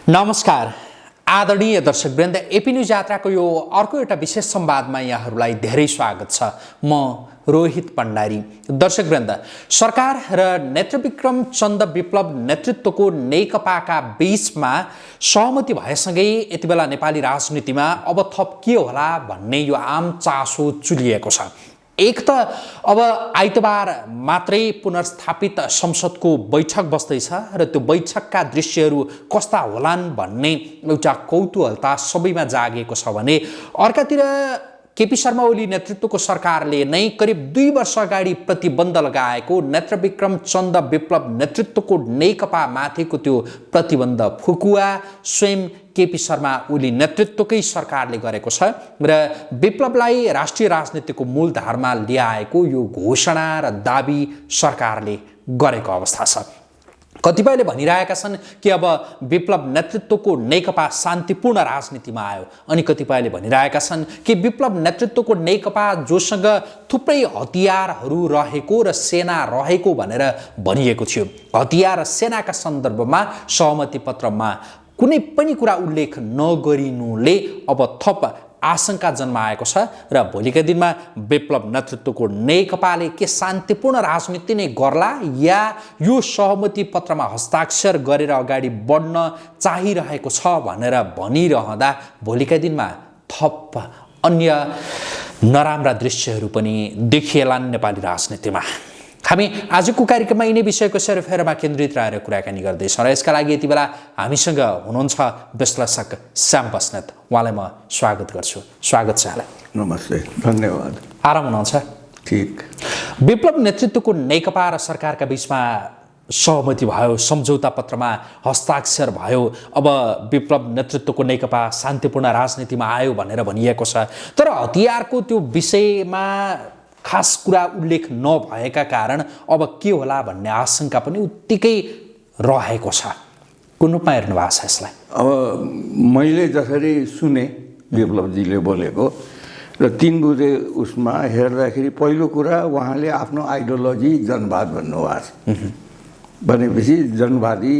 नमस्कार आदरणीय दर्शकवृन्द, AP news यात्राको यो अर्को एउटा विशेष संवादमा यहाँहरूलाई धेरै स्वागत छ। म रोहित भण्डारी। दर्शकवृन्द, सरकार र नेत्रविक्रम चन्द विप्लव नेतृत्वको नेकपाका बीचमा सहमति भएसँगै यति बेला नेपाली राजनीतिमा अब थप के होला भन्ने यो आम चासो चुलिएको छ। एक त अब आइतबार मात्रै पुनर्स्थापित संसदको बैठक बस्दैछ र त्यो बैठकका दृश्यहरू कस्ता होलान् भन्ने एउटा कौतूहलता सबैमा जागेको छ भने अर्कातिर केपी शर्मा ओली नेतृत्वको सरकारले नै करिब 2 वर्ष अगाडि प्रतिबन्ध लगाएको नेत्रविक्रम चन्द विप्लव नेतृत्वको नेकपा माथिको त्यो प्रतिबन्ध फुकुवा स्वयं केपी शर्मा ओली नेतृत्वकै सरकारले गरेको छ र विप्लवलाई राष्ट्रिय राजनीतिको मूलधारमा ल्याएको यो घोषणा र दाबी सरकारले गरेको अवस्था छ। कतिपयले भनिरहेका छन् कि अब विप्लव नेतृत्वको नेकपा शान्तिपूर्ण राजनीतिमा आयो, अनि कतिपयले भनिरहेका छन् कि विप्लव नेतृत्वको नेकपा जोसँग थुप्रै हतियारहरू रहेको र सेना रहेको भनेर भनिएको थियो, हतियार र सेनाका सन्दर्भमा सहमति पत्रमा कुनै पनि कुरा उल्लेख नगरिनुले अब थप आशंका जन्माएको छ र भोलिका दिनमा विप्लव नेतृत्वको नेकपाले के शान्तिपूर्ण राजनीति नै गर्ला या यो सहमति पत्रमा हस्ताक्षर गरेर अगाडि बढ्न चाहिरहेको छ भनेर भनिरहँदा भोलिका दिनमा थप अन्य नराम्रा दृश्यहरू पनि देखिएलान् नेपाली राजनीतिमा। हामी आजको कार्यक्रममा यिनै विषयको सेरोफेरोमा केन्द्रित रहेर कुराकानी गर्दैछौँ र यसका लागि यति बेला हामीसँग हुनुहुन्छ विश्लेषक श्याम बस्नेत। उहाँलाई म स्वागत गर्छु। स्वागत छ यहाँलाई। नमस्ते, धन्यवाद। आराम हुनुहुन्छ? ठीक। विप्लव नेतृत्वको नेकपा र सरकारका बीचमा सहमति भयो, सम्झौता पत्रमा हस्ताक्षर भयो, अब विप्लव नेतृत्वको नेकपा शान्तिपूर्ण राजनीतिमा आयो भनेर भनिएको छ। तर हतियारको त्यो विषयमा खास कुरा उल्लेख नभएका कारण अब के होला भन्ने आशंका पनि उत्तिकै रहेको छ। कुन रूपमा हेर्नु भएको छ यसलाई? अब मैले जसरी सुने विप्लवजीले बोलेको र 3 बुँदे उसमा हेर्दाखेरि पहिलो कुरा उहाँले आफ्नो आइडियोलोजी जनवाद भन्नुभएको छ। भनेपछि जनवादी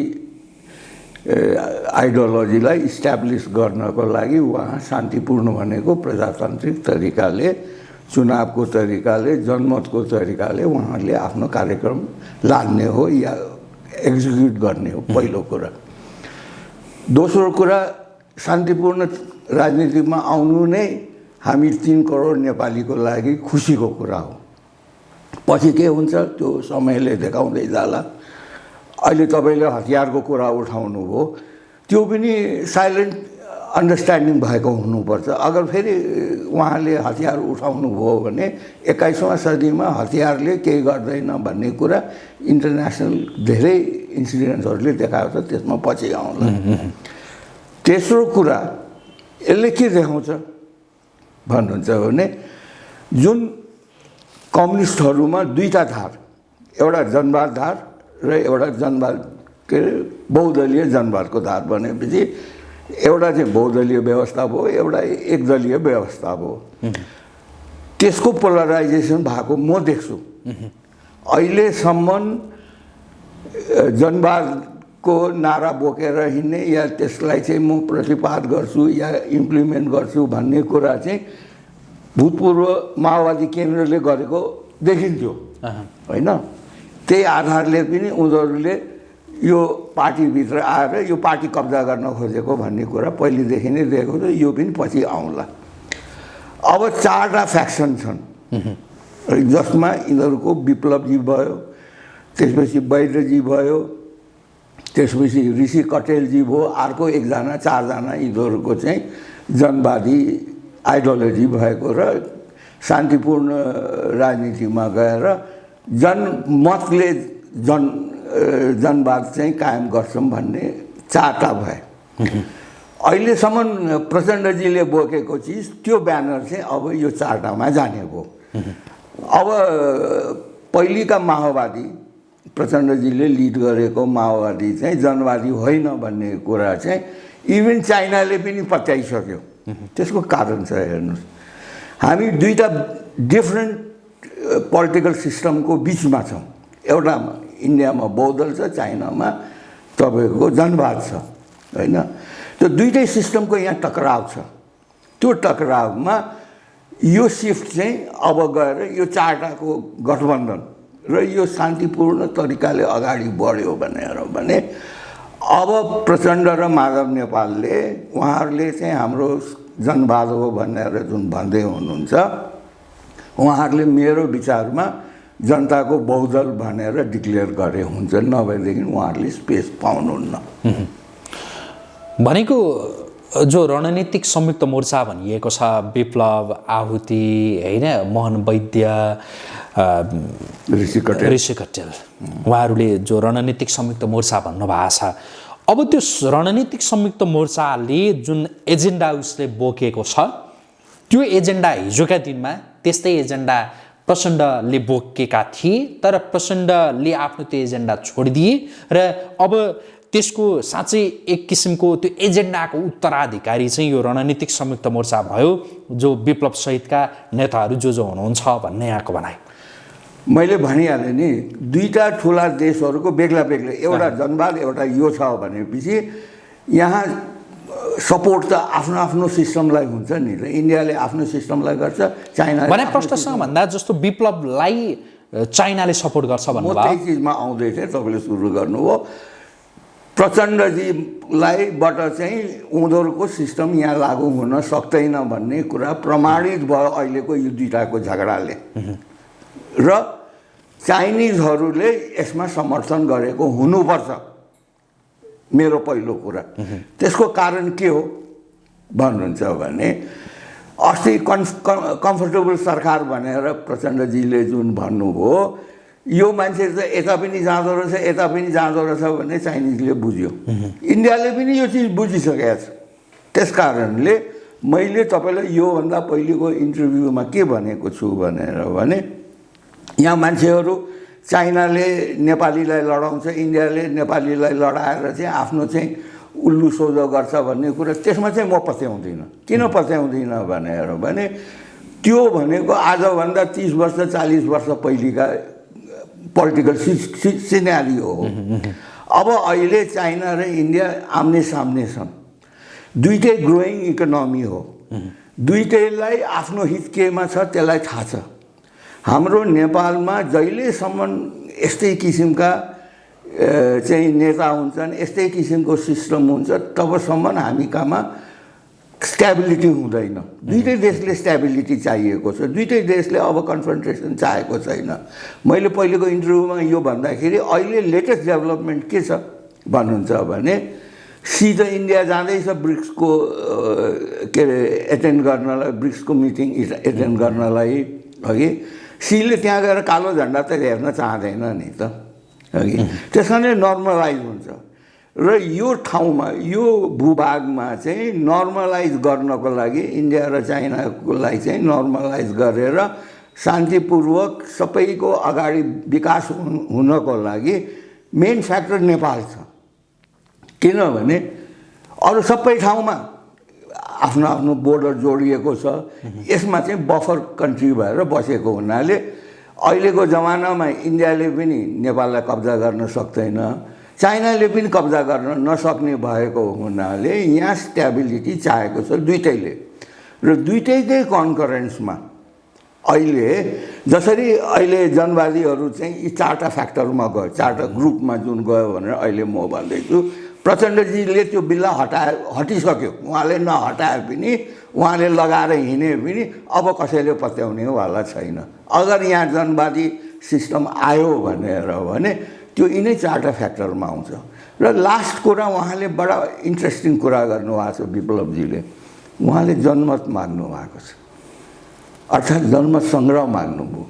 आइडियोलोजीलाई इस्ट्याब्लिस गर्नको लागि उहाँ शान्तिपूर्ण भनेको प्रजातान्त्रिक तरिकाले, चुनावको तरिकाले, जनमतको तरिकाले उहाँले आफ्नो कार्यक्रम लाद्ने हो या एक्जिक्युट गर्ने हो, पहिलो कुरा। दोस्रो कुरा, शान्तिपूर्ण राजनीतिमा आउनु नै हामी 3 करोड नेपालीको लागि खुसीको कुरा हो। पछि के हुन्छ त्यो समयले देखाउँदै जाला। अहिले तपाईँले हतियारको कुरा उठाउनु हो, त्यो पनि साइलेन्ट अन्डरस्ट्यान्डिङ भएको हुनुपर्छ। अगर फेरि उहाँले हतियार उठाउनु भयो भने 21औं सदीमा हतियारले केही गर्दैन भन्ने कुरा इन्टरनेसनल धेरै इन्सिडेन्ट्सहरूले देखाएको छ, त्यसमा पछि आउँला। तेस्रो कुरा, यसले के देखाउँछ भन्नुहुन्छ भने जुन कम्युनिस्टहरूमा 2टा धार, एउटा जनवाद धार र एउटा जनवाद के अरे बहुदलीय जनवादको धार भनेपछि एउटा चाहिँ बहुदलीय व्यवस्था भयो, एउटा एकदलीय व्यवस्था भयो। त्यसको पोलराइजेसन भएको म देख्छु। अहिलेसम्म जनवादको नारा बोकेर हिँड्ने या त्यसलाई चाहिँ म प्रतिपाद गर्छु या इम्प्लिमेन्ट गर्छु भन्ने कुरा चाहिँ भूतपूर्व माओवादी केन्द्रले गरेको देखिन्थ्यो होइन। त्यही आधारले पनि उनीहरूले यो पार्टीभित्र आएर यो पार्टी कब्जा गर्न खोजेको भन्ने कुरा पहिलेदेखि नै दिएको थियो, यो पनि पछि आउँला। अब 4टा फ्याक्सन छन् जसमा यिनीहरूको विप्लवजी भयो, त्यसपछि वैद्यजी भयो, त्यसपछि ऋषि कटेलजी भयो, अर्को 1जना 4जना यिनीहरूको चाहिँ जनवादी आइडियोलोजी भएको र शान्तिपूर्ण राजनीतिमा गएर जनमतले जनवाद चाहिँ कायम गर्छौँ भन्ने 4टा भए। अहिलेसम्म प्रचण्डजीले बोकेको चिज त्यो ब्यानर चाहिँ अब यो 4टामा जाने भयो। अब पहिलेका माओवादी, प्रचण्डजीले लिड गरेको माओवादी चाहिँ जनवादी होइन भन्ने कुरा चाहिँ इभन चाइनाले पनि पत्याइसक्यो। त्यसको कारण छ हेर्नुहोस्, हामी 2टा डिफ्रेन्ट पोलिटिकल सिस्टमको बिचमा छौँ। एउटामा इन्डियामा बहुदल छ, चाइनामा तपाईँको जनवाद छ। होइन। त्यो दुईटै सिस्टमको यहाँ टकराव छ। त्यो टकरावमा यो शिफ्ट चाहिँ अब गएर यो चारवटाको गठबन्धन र यो शान्तिपूर्ण तरिकाले अगाडि बढ्यो भने अब प्रचण्ड र माधव नेपालले उहाँहरूले चाहिँ हाम्रो जनवाद हो भनेर जुन भन्दै हुनुहुन्छ, उहाँहरूले मेरो विचारमा जनताको बहुदल भनेर डिक्लेयर गरे हुन्छ, नभएदेखि उहाँहरूले स्पेस पाउनुहुन्न। भनेको जो रणनीतिक संयुक्त मोर्चा भनिएको छ, विप्लव, आहुति, होइन, मोहन वैद्य, ऋषि कटेल, उहाँहरूले जो रणनीतिक संयुक्त मोर्चा भन्नुभएको छ, अब त्यो रणनीतिक संयुक्त मोर्चाले जुन एजेन्डा उसले बोकेको छ, त्यो एजेन्डा हिजोका दिनमा त्यस्तै एजेन्डा प्रचण्डले बोकेका थिए, तर प्रचण्डले आफ्नो त्यो एजेन्डा छोडिदिए र अब त्यसको साँच्चै एक किसिमको त्यो एजेन्डाको उत्तराधिकारी चाहिँ यो रणनीतिक संयुक्त मोर्चा भयो, जो विप्लव सहितका नेताहरू जो हुनुहुन्छ भन्ने यहाँको भनाइ। मैले भनिहालेँ नि, दुईटा ठुला देशहरूको बेग्ला बेग्लै, एउटा जनवाद एउटा यो छ भनेपछि यहाँ सपोर्ट त आफ्नो आफ्नो सिस्टमलाई हुन्छ नि। र इन्डियाले आफ्नो सिस्टमलाई गर्छ, चाइना भने प्रश्नसँग भन्दा जस्तो विप्लवलाई चाइनाले सपोर्ट गर्छ भन्नु भयो। त्यही चिजमा आउँदै थिएँ, तपाईँले सुरु गर्नुभयो। प्रचण्डजीलाईबाट चाहिँ उनीहरूको सिस्टम यहाँ लागू हुन सक्दैन भन्ने कुरा प्रमाणित भयो अहिलेको यो दुईटाको झगडाले। र चाइनिजहरूले यसमा समर्थन गरेको हुनुपर्छ, मेरो पहिलो कुरा। त्यसको कारण के हो भन्नुहुन्छ भने अस्ति कम्फर्टेबल सरकार भनेर प्रचण्डजीले जुन भन्नुभयो, यो मान्छे त यता पनि जाँदो रहेछ यता पनि जाँदो रहेछ भन्ने चाइनिजले बुझ्यो, इन्डियाले पनि यो चिज बुझिसकेको छ। त्यस कारणले मैले तपाईँलाई योभन्दा पहिलेको इन्टरभ्यूमा के भनेको छु भने यहाँ मान्छेहरू चाइनाले नेपालीलाई लडाउँछ, इन्डियाले नेपालीलाई लडाएर चाहिँ आफ्नो चाहिँ उल्लु सोझो गर्छ भन्ने कुरा, त्यसमा चाहिँ म पत्याउँदिनँ। किन पत्याउँदिनँ भने त्यो भनेको आजभन्दा 30 वर्ष 40 वर्ष पहिलेका पोलिटिकल सिनेरियो हो। अब अहिले चाइना र इन्डिया आम्ने सामने छन्, दुईटै ग्रोइङ इकोनोमी हो, दुईटैलाई आफ्नो हित केमा छ त्यसलाई थाहा छ। हाम्रो नेपालमा जहिलेसम्म यस्तै किसिमका चाहिँ नेता हुन्छन्, यस्तै किसिमको सिस्टम हुन्छ, तबसम्म हामी कहाँमा स्टेबिलिटी हुँदैन। दुईटै देशले स्टेबिलिटी चाहिएको छ, दुईटै देशले अब कन्फ्रन्ट्रेसन चाहेको छैन। मैले पहिलेको इन्टरभ्यूमा यो भन्दाखेरि अहिले लेटेस्ट डेभलपमेन्ट के छ भन्नुहुन्छ भने सी त इन्डिया जाँदैछ ब्रिक्सको के अरे एटेन्ड गर्नलाई, ब्रिक्सको मिटिङ एटेन्ड गर्नलाई, अघि सीले त्यहाँ गएर कालो झन्डा त हेर्न चाहँदैन नि त, अघि त्यस कारणले नर्मलाइज हुन्छ। र यो ठाउँमा यो भूभागमा चाहिँ नर्मलाइज गर्नको लागि इन्डिया र चाइनाकोलाई चाहिँ नर्मलाइज गरेर शान्तिपूर्वक सबैको अगाडि विकास हुनको लागि मेन फ्याक्टर नेपाल छ। किनभने अरू सबै ठाउँमा आफ्नो आफ्नो बोर्डर जोडिएको छ, यसमा चाहिँ बफर कन्ट्री भएर बसेको हुनाले अहिलेको जमानामा इन्डियाले पनि नेपाललाई कब्जा गर्न सक्दैन, चाइनाले पनि कब्जा गर्न नसक्ने भएको हुनाले यहाँ स्टेबिलिटी चाहेको छ दुईटैले। र दुईटैकै कन्करेन्समा अहिले जसरी अहिले जनवादीहरू चाहिँ यी चारवटा फ्याक्टरमा गयो, चारवटा ग्रुपमा जुन गयो भनेर अहिले म भन्दैछु, प्रचण्डजीले त्यो बिल्ला हटिसक्यो, उहाँले नहटाए पनि, उहाँले लगाएर हिँडे पनि अब कसैले पत्याउनेवाला छैन। अगर यहाँ जनवादी सिस्टम आयो भने त्यो यिनै चारवटा फ्याक्टरमा आउँछ। र लास्ट कुरा उहाँले बडा इन्ट्रेस्टिङ कुरा गर्नुभएको छ विप्लवजीले, उहाँले जनमत माग्नु भएको छ, अर्थात् जनमत सङ्ग्रह माग्नुभयो।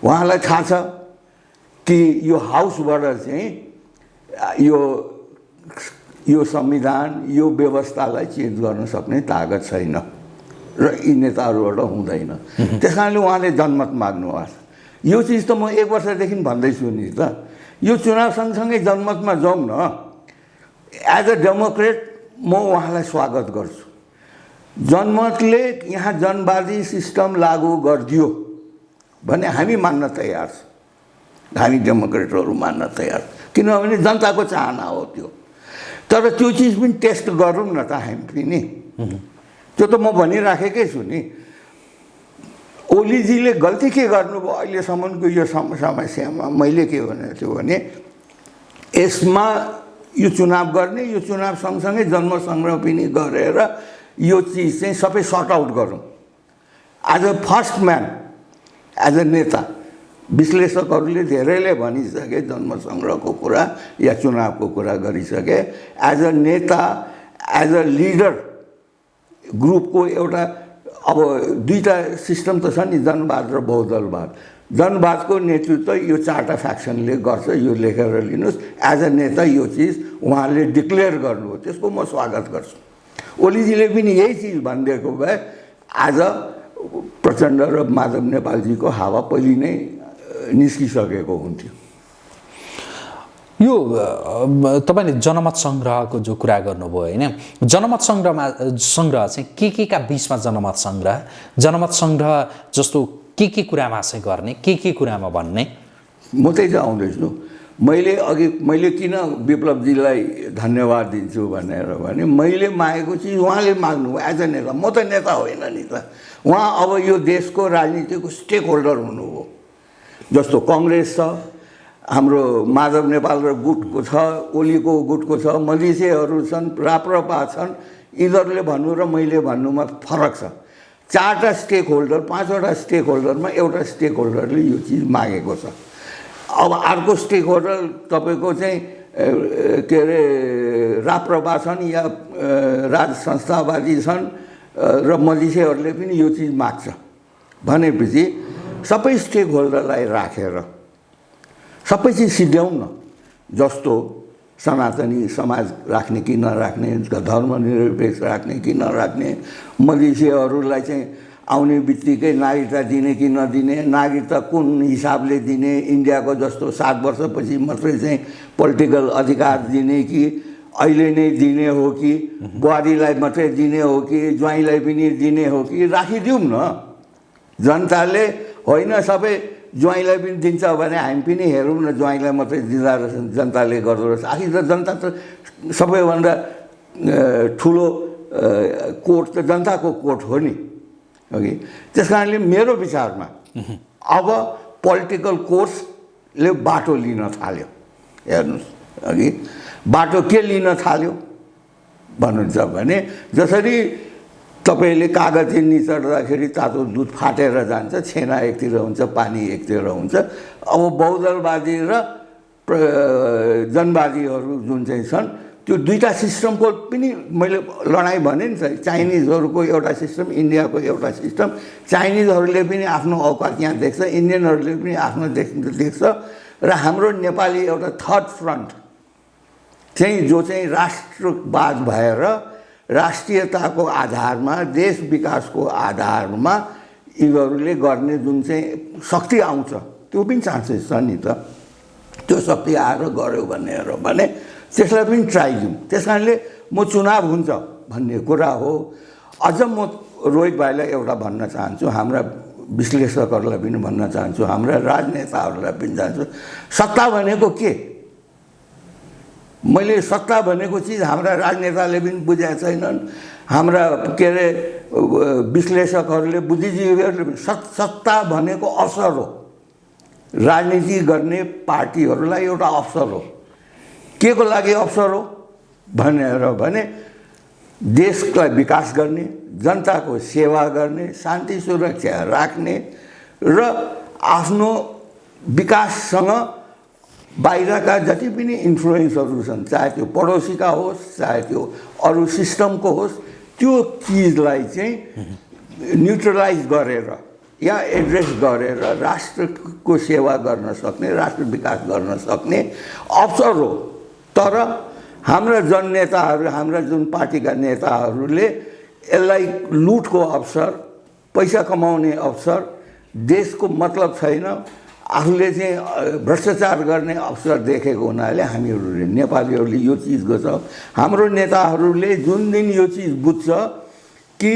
उहाँलाई थाहा छ कि यो हाउसबाट चाहिँ यो संविधान यो व्यवस्थालाई चेन्ज गर्न सक्ने तागत छैन र यी नेताहरूबाट हुँदैन। त्यस कारणले उहाँले जनमत माग्नुभएको छ। यो चिज त म 1 वर्षदेखि भन्दैछु नि त, यो चुनाव सँगसँगै जनमतमा जाउँ न। एज अ डेमोक्रेट म उहाँलाई स्वागत गर्छु। जनमतले यहाँ जनवादी सिस्टम लागू गरिदियो भने हामी मान्न तयार छौँ, हामी डेमोक्रेटहरू मान्न तयार, किनभने जनताको चाहना हो त्यो। तर त्यो चिज पनि टेस्ट गरौँ न त हामी पनि। त्यो त म भनिराखेकै छु नि। ओलीजीले गल्ती के गर्नुभयो अहिलेसम्मको यो समस्यामा मैले के भनेको छु भने यसमा यो चुनाव गर्ने, यो चुनाव सँगसँगै जन्म सङ्ग्रह पनि गरेर यो चिज चाहिँ सबै सर्ट आउट गरौँ। As a first man, as a नेता, विश्लेषकहरूले धेरैले भनिसके जन्म सङ्ग्रहको कुरा या चुनावको कुरा गरिसके। एज अ नेता, एज अ लिडर ग्रुपको एउटा अब दुईवटा सिस्टम त छ नि, जनवाद र बहुदलवाद। जनवादको नेतृत्व यो 4टा फ्याक्सनले गर्छ, यो लेखेर लिनुहोस्। एज अ नेता यो चिज उहाँले डिक्लेयर गर्नुभयो, त्यसको म स्वागत गर्छु। ओलीजीले पनि यही चिज भनिदिएको भए आज प्रचण्ड र माधव नेपालजीको हावा पहिले नै निस्किसकेको हुन्थ्यो। यो तपाईँले जनमत सङ्ग्रहको जो कुरा गर्नुभयो होइन, जनमत सङ्ग्रह चाहिँ के का बिचमा जनमत सङ्ग्रह जस्तो के कुरामा चाहिँ गर्ने, के कुरामा भन्ने? म त्यही त आउँदैछु। मैले किन विप्लवजीलाई धन्यवाद दिन्छु भनेर भने मैले मागेको चिज उहाँले माग्नुभयो एज अ नेता। म त नेता होइन नि त। उहाँ अब यो देशको राजनीतिको स्टेक होल्डर हुनुभयो। जस्तो कङ्ग्रेस छ, हाम्रो माधव नेपाल र गुटको छ, ओलीको गुटको छ, मधेसीहरू छन्, राप्रपा छन्। यिनीहरूले भन्नु र मैले भन्नुमा फरक छ। 4टा स्टेक होल्डर, 5वटा स्टेक होल्डरमा एउटा स्टेक होल्डरले यो चिज मागेको छ। अब अर्को स्टेक होल्डर तपाईँको चाहिँ के अरे राप्रपा छन् या राज संस्थावादी छन् र मधेसीहरूले पनि यो चिज माग्छ भनेपछि सबै स्टेक होल्डरलाई राखेर सबै चिज सिद्ध्याउँ न। जस्तो सनातनी समाज राख्ने कि नराख्ने, धर्मनिरपेक्ष राख्ने कि नराख्ने, मधेसीहरूलाई चाहिँ आउने बित्तिकै नागरिकता दिने कि नदिने, नागरिकता कुन हिसाबले दिने, इन्डियाको जस्तो 7 वर्षपछि मात्रै चाहिँ पोलिटिकल अधिकार दिने कि अहिले नै दिने हो कि, बुहारीलाई मात्रै दिने हो कि, ज्वाइँलाई पनि दिने हो कि, राखिदिउँ न। जनताले होइन सबै ज्वाइँलाई पनि दिन्छ भने हामी पनि हेरौँ न, ज्वाइँलाई मात्रै दिँदा रहेछ जनताले गर्दो रहेछ। आखिर त जनता त सबैभन्दा ठुलो कोर्ट त जनताको कोर्ट हो नि, अघि। त्यस कारणले मेरो विचारमा अब पोलिटिकल कोर्सले बाटो लिन थाल्यो। हेर्नुहोस् अघि बाटो के लिन थाल्यो भन्नुहुन्छ भने जसरी तपाईँले कागज निचोड्दाखेरि तातो दुध फाटेर जान्छ, छेना एकतिर हुन्छ, पानी एकतिर हुन्छ। अब बहुदलवादी र जनवादीहरू जुन चाहिँ छन् त्यो दुईवटा सिस्टमको पनि मैले लडाइँ भने नि त। चाइनिजहरूको एउटा सिस्टम, इन्डियाको एउटा सिस्टम। चाइनिजहरूले पनि आफ्नो औकात यहाँ देख्छ, इन्डियनहरूले पनि आफ्नो देख्छ र हाम्रो नेपाली एउटा थर्ड फ्रन्ट चाहिँ जो चाहिँ राष्ट्रवाद भएर राष्ट्रियताको आधारमा, देश विकासको आधारमा यिनीहरूले गर्ने जुन चाहिँ शक्ति आउँछ त्यो पनि चान्सेस छ नि त। त्यो शक्ति आएर गऱ्यो भने त्यसलाई पनि ट्राई दिउँ। त्यस कारणले म चुनाव हुन्छ भन्ने कुरा हो। अझ म रोहित भाइलाई एउटा भन्न चाहन्छु, हाम्रा विश्लेषकहरूलाई पनि भन्न चाहन्छु, हाम्रा राजनेताहरूलाई पनि चाहन्छु, सत्ता भनेको के? मैले सत्ता भनेको चिज हाम्रा राजनेताले पनि बुझेका छैनन्, हाम्रा के अरे विश्लेषकहरूले, बुद्धिजीवीहरूले पनि। सत्ता भनेको अवसर हो। राजनीति गर्ने पार्टीहरूलाई एउटा अवसर हो। के को लागि अवसर हो भने देशलाई विकास गर्ने, जनताको सेवा गर्ने, शान्ति सुरक्षा राख्ने र आफ्नो विकाससँग बाहिरका जति पनि इन्फ्लुएन्सहरू छन्, चाहे त्यो पडोसीका होस्, चाहे त्यो अरू सिस्टमको होस्, त्यो चिजलाई चाहिँ न्युट्रलाइज गरेर या एड्रेस गरेर राष्ट्रको सेवा गर्न सक्ने, राष्ट्र विकास गर्न सक्ने अवसर हो। तर हाम्रा जननेताहरू, हाम्रा जुन पार्टीका नेताहरूले यसलाई लुटको अवसर, पैसा कमाउने अवसर, देशको मतलब छैन, आफूले चाहिँ भ्रष्टाचार गर्ने अवसर देखेको हुनाले हामीहरूले, नेपालीहरूले यो चिज गर्छ। हाम्रो नेताहरूले जुन दिन यो चिज बुझ्छ कि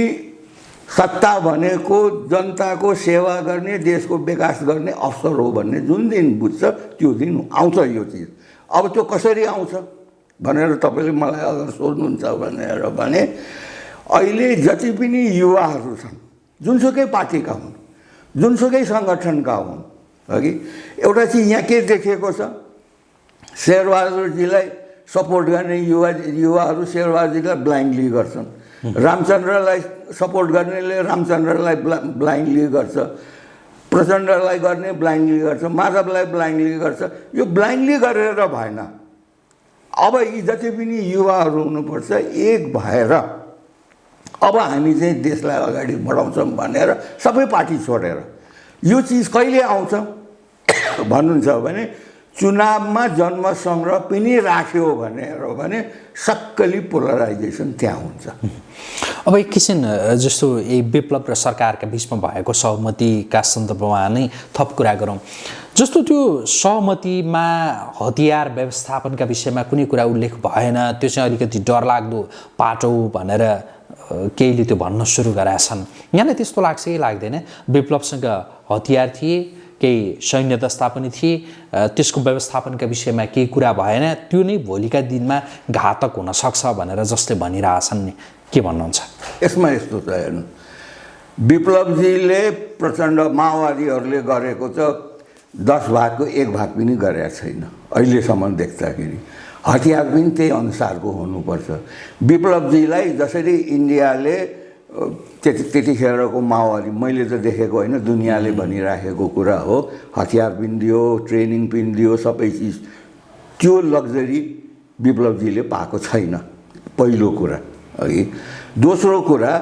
सत्ता भनेको जनताको सेवा गर्ने, देशको विकास गर्ने अवसर हो भन्ने जुन दिन बुझ्छ त्यो दिन आउँछ यो चिज। अब त्यो कसरी आउँछ भनेर तपाईँले मलाई अगर सोध्नुहुन्छ भनेर भने अहिले जति पनि युवाहरू छन् जुनसुकै पार्टीका हुन् जुनसुकै सङ्गठनका हुन् हगि एउटा चाहिँ यहाँ के देखेको छ शेरबहादुरजीलाई सपोर्ट गर्ने युवाहरू शेरबहादुरजीलाई ब्लाइन्डली गर्छन् रामचन्द्रलाई सपोर्ट गर्नेले रामचन्द्रलाई ब्लाइन्डली गर्छ प्रचण्डलाई गर्ने ब्लाइन्डली गर्छ माधवलाई ब्लाइन्डली गर्छ यो ब्लाइन्डली गरेर भएन अब यी जति पनि युवाहरू हुनुपर्छ एक भएर अब हामी चाहिँ देशलाई अगाडि बढाउँछौँ भनेर सबै पार्टी छोडेर यो चिज कहिले आउँछ भन्नुहुन्छ भने चुनावमा जन्मसङ्ग्रह पनि राख्यो भने सक्कली पोलराइजेसन त्यहाँ हुन्छ अब एक किसिम जस्तो यही विप्लव र सरकारका बिचमा भएको सहमतिका सन्दर्भमा नै थप कुरा गरौँ जस्तो त्यो सहमतिमा हतियार व्यवस्थापनका विषयमा कुनै कुरा उल्लेख भएन त्यो चाहिँ अलिकति डरलाग्दो पाटो भनेर केहीले त्यो भन्न सुरु गरेका छन् यहाँलाई त्यस्तो लाग्छ कि लाग्दैन विप्लवसँग हतियार थिए केही सैन्य दस्ता पनि थिए त्यसको व्यवस्थापनका विषयमा केही कुरा भएन त्यो नै भोलिका दिनमा घातक हुन सक्छ भनेर जसले भनिरहेछन् नि के भन्नुहुन्छ यसमा यस्तो छ हेर्नु विप्लवजीले प्रचण्ड माओवादीहरूले गरेको त 10 भागको 1 भाग पनि गरेका छैन अहिलेसम्म देख्दाखेरि हतियार पनि त्यही अनुसारको हुनुपर्छ विप्लवजीलाई जसरी इन्डियाले त्यतिखेरको माओवादी मैले त देखेको होइन दुनियाँले भनिराखेको कुरा हो हतियार पनि दियो ट्रेनिङ पनि दियो सबै चिज त्यो लग्जरी विप्लवजीले पाएको छैन पहिलो कुरा है दोस्रो कुरा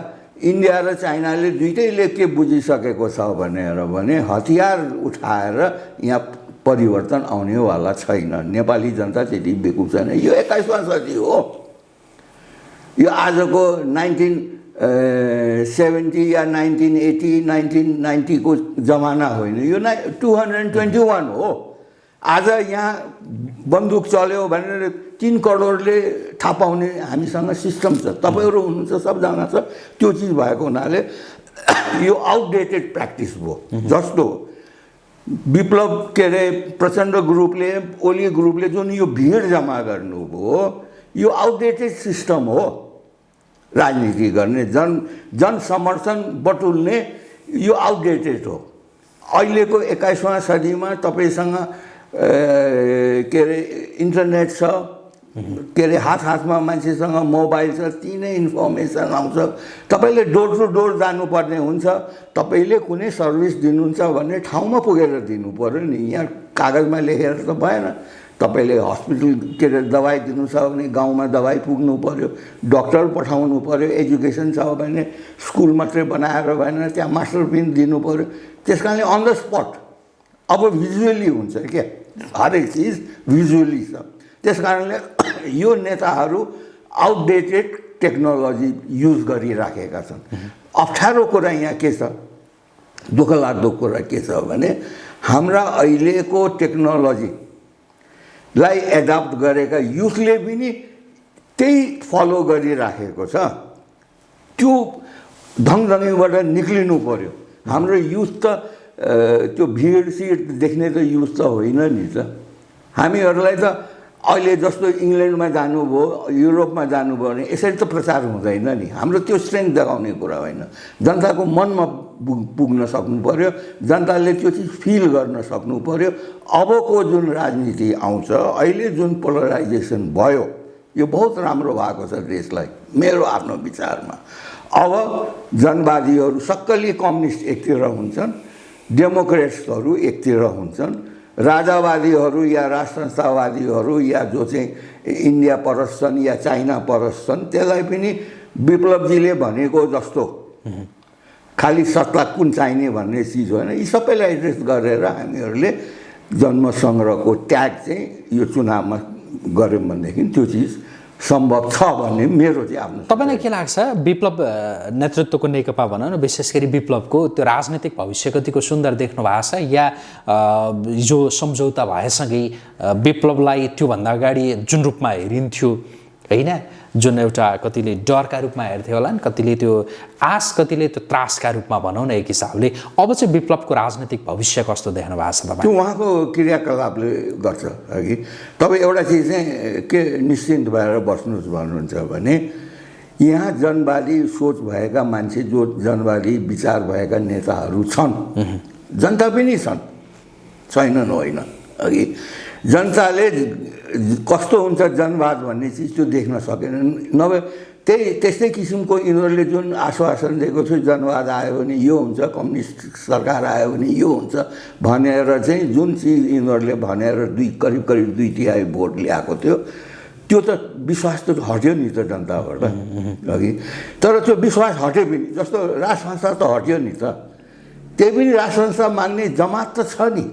इन्डिया र चाइनाले दुईटैले के बुझिसकेको छ भने हतियार उठाएर यहाँ परिवर्तन आउनेवाला छैन नेपाली जनता त्यति बेकुफ छैन यो 21वां सदी हो यो आजको 1970 या 1980 1990 को जमाना होइन यो 221 हो आज यहाँ बन्दुक चल्यो भनेर 3 करोडले थाहा पाउने हामीसँग सिस्टम छ तपाईँहरू हुनुहुन्छ सबजना छ त्यो चिज भएको हुनाले यो आउटडेटेड प्र्याक्टिस भयो जस्तो विप्लव के अरे प्रचण्ड ग्रुपले ओली ग्रुपले जुन यो भिड जम्मा गर्नुभयो यो आउटडेटेड सिस्टम हो राजनीति गर्ने जनसमर्थन बटुल्ने यो आउटडेटेड हो अहिलेको 21वां सदीमा तपाईँसँग के अरे इन्टरनेट छ के अरे हातमा मान्छेसँग मोबाइल छ तिनै इन्फर्मेसन आउँछ तपाईँले डोर टु डोर जानुपर्ने हुन्छ तपाईँले कुनै सर्भिस दिनुहुन्छ भने ठाउँमा पुगेर दिनु पर्यो नि यहाँ कागजमा लेखेर त भएन तपाईँले हस्पिटल के अरे दबाई दिनु छ भने गाउँमा दबाई पुग्नु पर्यो डक्टर पठाउनु पर्यो एजुकेसन छ भने स्कुल मात्रै बनाएर भएन त्यहाँ मास्टर पनि दिनु पर्यो त्यस कारणले अन द स्पट अब भिजुअली हुन्छ क्या हरेक चिज भिजुअली छ त्यस कारणले यो नेताहरू आउटडेटेड टेक्नोलोजी युज गरिराखेका छन् अप्ठ्यारो कुरा यहाँ के छ दुःखलाग्दो कुरा के छ भने हाम्रा अहिलेको टेक्नोलोजीलाई एडप्ट गरेका युथले पनि त्यही फलो गरिराखेको छ त्यो ढङढङीबाट निक्लिनु पर्यो हाम्रो युथ त त्यो भिड सिड देख्ने त युथ त होइन नि त हामीहरूलाई त अहिले जस्तो इङ्ल्यान्डमा जानुभयो युरोपमा जानुभयो भने यसरी त प्रचार हुँदैन नि हाम्रो त्यो स्ट्रेन्थ देखाउने कुरा होइन जनताको मनमा पुग्न सक्नु पर्यो जनताले त्यो चिज फिल गर्न सक्नु पर्यो अबको जुन राजनीति आउँछ अहिले जुन पोलराइजेसन भयो यो बहुत राम्रो भएको छ देशलाई मेरो आफ्नो विचारमा अब जनवादीहरू सक्कली कम्युनिस्ट एकतिर हुन्छन् डेमोक्रेट्सहरू एकतिर हुन्छन् राजावादीहरू या राष्ट्रवादीहरू या जो चाहिँ इन्डिया परस्त छन् या चाइना परस्त छन् त्यसलाई पनि विप्लवजीले भनेको जस्तो खालि सत्ता कुन चाहिने भन्ने चिज होइन यी सबैलाई एड्रेस गरेर हामीहरूले जन्मसङ्ग्रहको ट्याग चाहिँ यो चुनावमा गऱ्यौँ भनेदेखि त्यो चिज सम्भव छ भन्ने मेरो चाहिँ आफ्नो तपाईँलाई के लाग्छ विप्लव नेतृत्वको नेकपा भनौँ न विशेष गरी विप्लवको त्यो राजनीतिक भविष्य कतिको सुन्दर देख्नु भएको छ या जो सम्झौता भएसँगै विप्लवलाई त्योभन्दा अगाडि जुन रूपमा हेरिन्थ्यो होइन, जुन एउटा कतिले डरका रूपमा हेर्थे होला नि, कतिले त्यो आश, कतिले त्यो त्रासका रूपमा भनौँ न एक हिसाबले। अब चाहिँ विप्लवको राजनीतिक भविष्य कस्तो देख्नु भएको छ तपाईँ? त्यो उहाँको क्रियाकलापले गर्छ अघि। तपाईँ एउटा चिज चाहिँ के निश्चिन्त भएर बस्नुहोस् भन्नुहुन्छ भने यहाँ जनवादी सोच भएका मान्छे, जो जनवादी विचार भएका नेताहरू छन्, जनता पनि छन्, छैनन् होइन। अघि जनताले कस्तो हुन्छ जनवाद भन्ने चिज त्यो देख्न सकेनन्। नभए त्यस्तै किसिमको यिनीहरूले जुन आश्वासन दिएको थियो, जनवाद आयो भने यो हुन्छ, कम्युनिस्ट सरकार आयो भने यो हुन्छ भनेर चाहिँ जुन चिज यिनीहरूले भनेर करिब 2/3 भोट ल्याएको थियो, त्यो त विश्वास त हट्यो नि त जनताबाट अघि। तर त्यो विश्वास हट्यो पनि, जस्तो राज संस्था त हट्यो नि त, त्यही पनि राज संस्था मान्ने जमात त छ नि,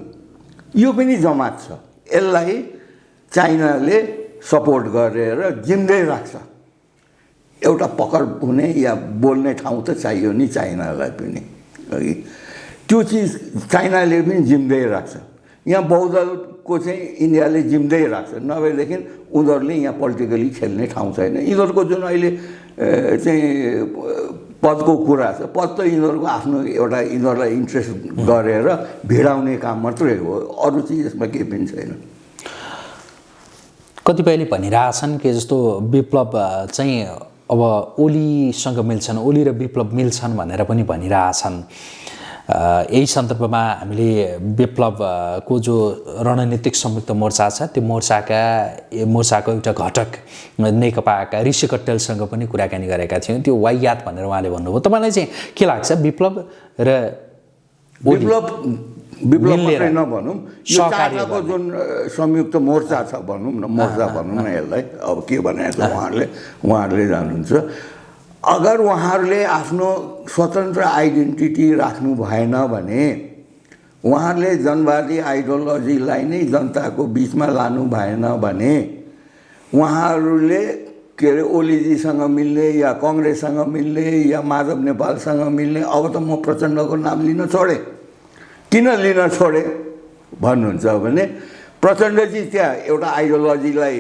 यो पनि जमात छ। यसलाई चाइनाले सपोर्ट गरेर जिम्दै राख्छ। एउटा पकड हुने या बोल्ने ठाउँ त चाहियो नि चाइनालाई पनि अघि। त्यो चिज चाइनाले पनि जिम्दै राख्छ। यहाँ बहुदलको चाहिँ इन्डियाले जिम्दै राख्छ, नभएदेखि उनीहरूले यहाँ पोलिटिकली खेल्ने ठाउँ छैन। यिनीहरूको जुन अहिले चाहिँ पदको कुरा छ, पद त यिनीहरूको आफ्नो एउटा यिनीहरूलाई इन्ट्रेस्ट गरेर भिडाउने काम मात्रै हो, अरू चिज यसमा केही पनि छैन। कतिपयले भनिरहेछन् कि जस्तो विप्लव चाहिँ अब ओलीसँग मिल्छन्, ओली र विप्लव मिल्छन् भनेर पनि भनिरहेछन्। यही सन्दर्भमा हामीले विप्लवको जो रणनीतिक संयुक्त मोर्चा छ, त्यो मोर्चाको एउटा घटक नेकपाका ऋषि कट्टेलसँग पनि कुराकानी गरेका थियौँ। त्यो वाहियात भनेर उहाँले भन्नुभयो। तपाईँलाई चाहिँ के लाग्छ, विप्लव र विप्लव मात्रै नभनौँ, यो चारको जुन संयुक्त मोर्चा छ भनौँ न, मोर्चा भनौँ न यसलाई, अब के भने उहाँहरूले जानुहुन्छ, अगर उहाँहरूले आफ्नो स्वतन्त्र आइडेन्टिटी राख्नु भएन भने, उहाँहरूले जनवादी आइडियोलोजीलाई नै जनताको बिचमा लानु भएन भने, उहाँहरूले के अरे ओलीजीसँग मिल्ने या कङ्ग्रेससँग मिल्ने या माधव नेपालसँग मिल्ने, अब त म प्रचण्डको नाम लिन छोडेँ, किन लिन छोडेँ भन्नुहुन्छ भने प्रचण्डजी त्यहाँ एउटा आइडियोलोजीलाई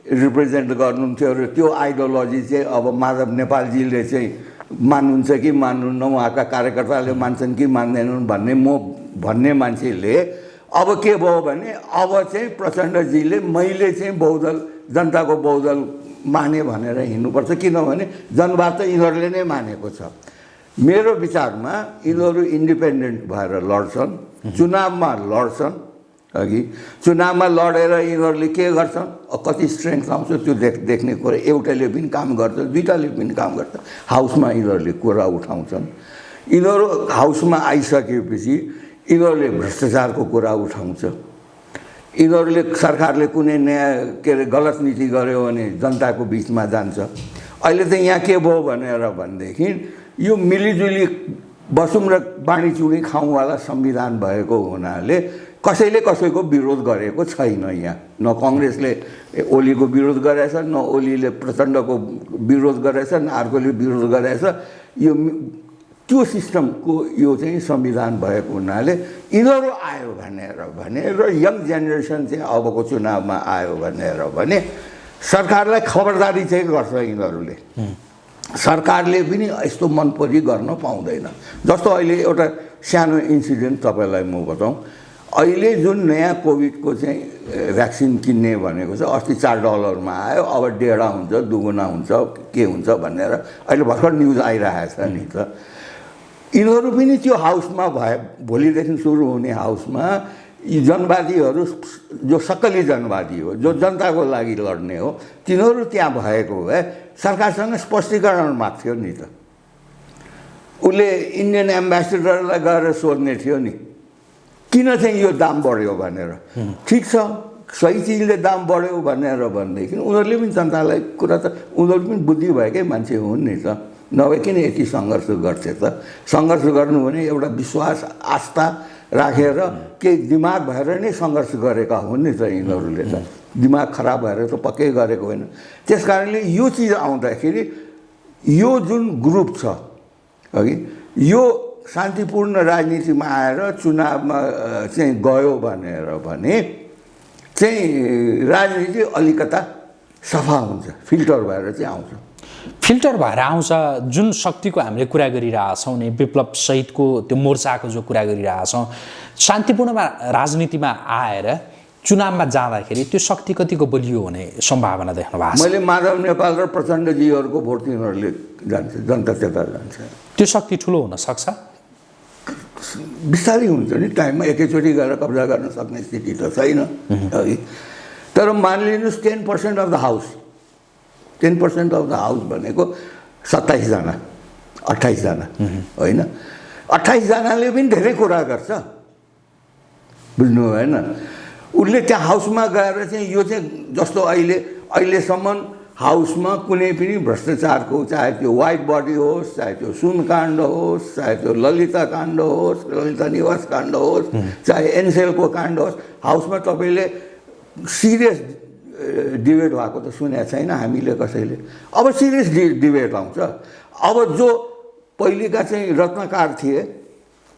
रिप्रेजेन्ट गर्नुहुन्थ्यो र त्यो आइडियोलोजी चाहिँ अब माधव नेपालजीले चाहिँ मान्नुहुन्छ कि मान्नुहुन्न, उहाँका कार्यकर्ताले मान्छन् कि मान्दैनन् भन्ने मान्छेले अब के भयो भने अब चाहिँ प्रचण्डजीले मैले चाहिँ बहुदल, जनताको बहुदल माने भनेर हिँड्नुपर्छ, किनभने जनवाद त यिनीहरूले नै मानेको छ। मेरो विचारमा यिनीहरू इन्डिपेन्डेन्ट भएर लड्छन्, चुनावमा लड्छन् अघि। चुनावमा लडेर यिनीहरूले के गर्छन्, कति स्ट्रेङ्थ आउँछ त्यो देख्ने कुरा। एउटाले पनि काम गर्छ, दुईटाले पनि काम गर्छ, हाउसमा यिनीहरूले कुरा उठाउँछन्। यिनीहरू हाउसमा आइसकेपछि यिनीहरूले भ्रष्टाचारको कुरा उठाउँछ। यिनीहरूले सरकारले कुनै नयाँ के अरे गलत नीति गर्यो भने जनताको बिचमा जान्छ। अहिले त यहाँ के भयो भनेदेखि यो मिलिजुली बसौँ र बाँडीचुँडी खाउँवाला संविधान भएको हुनाले कसैले कसैको विरोध गरेको छैन। यहाँ न कङ्ग्रेसले ओलीको विरोध गरेछ, न ओलीले प्रचण्डको विरोध गरेछ, न अर्कोले विरोध गरेछ। यो त्यो सिस्टमको यो चाहिँ संविधान भएको हुनाले यिनीहरू आयो भने र यङ जेनेरेसन चाहिँ अबको चुनावमा आयो भने सरकारलाई खबरदारी चाहिँ गर्छ यिनीहरूले। सरकारले पनि यस्तो मनपरी गर्न पाउँदैन। जस्तो अहिले एउटा सानो इन्सिडेन्ट तपाईँलाई म बताउँ, अहिले जुन नयाँ कोभिडको चाहिँ भ्याक्सिन किन्ने भनेको छ, अस्ति $4 आयो, अब 1.5 हुन्छ, दुगुना हुन्छ, के हुन्छ भनेर अहिले भर्खर न्युज आइरहेको छ नि त। यिनीहरू पनि त्यो हाउसमा भोलिदेखि सुरु हुने हाउसमा यी जनवादीहरू जो सक्कली जनवादी हो, जो जनताको लागि लड्ने हो, तिनीहरू त्यहाँ भएको भए सरकारसँग स्पष्टीकरण माग्थ्यो नि त। उसले इन्डियन एम्बेसेडरलाई गएर सोध्ने थियो नि, किन चाहिँ यो दाम बढ्यो भनेर। ठिक छ, सही चिजले दाम बढ्यो भनेदेखि उनीहरूले पनि जनतालाई कुरा त, उनीहरू पनि बुद्धि भएकै मान्छे हुन् नि त, नभए किन यति सङ्घर्ष गर्थे त। सङ्घर्ष गर्नु भने एउटा विश्वास आस्था राखेर केही दिमाग भएर नै सङ्घर्ष गरेका हुन् नि त यिनीहरूले त। दिमाग खराब भएर त पक्कै गरेको होइन। त्यस कारणले यो चिज आउँदाखेरि यो जुन ग्रुप छ अघि, यो शान्तिपूर्ण राजनीतिमा आएर चुनावमा चाहिँ गयो भने चाहिँ राजनीति अलिकता सफा हुन्छ, फिल्टर भएर चाहिँ आउँछ। फिल्टर भएर आउँछ। जुन शक्तिको हामीले कुरा गरिरहेछौँ नि, विप्लव सहितको त्यो मोर्चाको जो कुरा गरिरहेछौँ, शान्तिपूर्णमा राजनीतिमा आएर चुनावमा जाँदाखेरि त्यो शक्ति कतिको बलियो हुने सम्भावना देख्नु भएको छ? मैले माधव नेपाल र प्रचण्डजीहरूको भोट तिनीहरूले जान्छ, जनता त्यता जान्छ। त्यो शक्ति ठुलो हुनसक्छ, बिस्तारै हुन्छ नि, टाइममा एकैचोटि गएर कब्जा गर्न सक्ने स्थिति त छैन है। तर मानिलिनुहोस् 10% of the house, 10% of the house भनेको 27 जना 28 जना होइन, 28 जनाले पनि धेरै कुरा गर्छ, बुझ्नु भएन? उसले त्यहाँ हाउसमा गएर चाहिँ यो चाहिँ जस्तो अहिलेसम्म हाउसमा कुनै पनि भ्रष्टाचारको, चाहे त्यो वाइट बडी होस्, चाहे त्यो सुन काण्ड होस्, चाहे त्यो ललिता काण्ड होस्, ललिता निवास काण्ड होस्, चाहे एनसेलको काण्ड होस्, हाउसमा तपाईँले सिरियस डिबेट भएको त सुनेको छैन हामीले कसैले। अब सिरियस डिबेट आउँछ। अब जो पहिलेका चाहिँ रत्नकार थिए,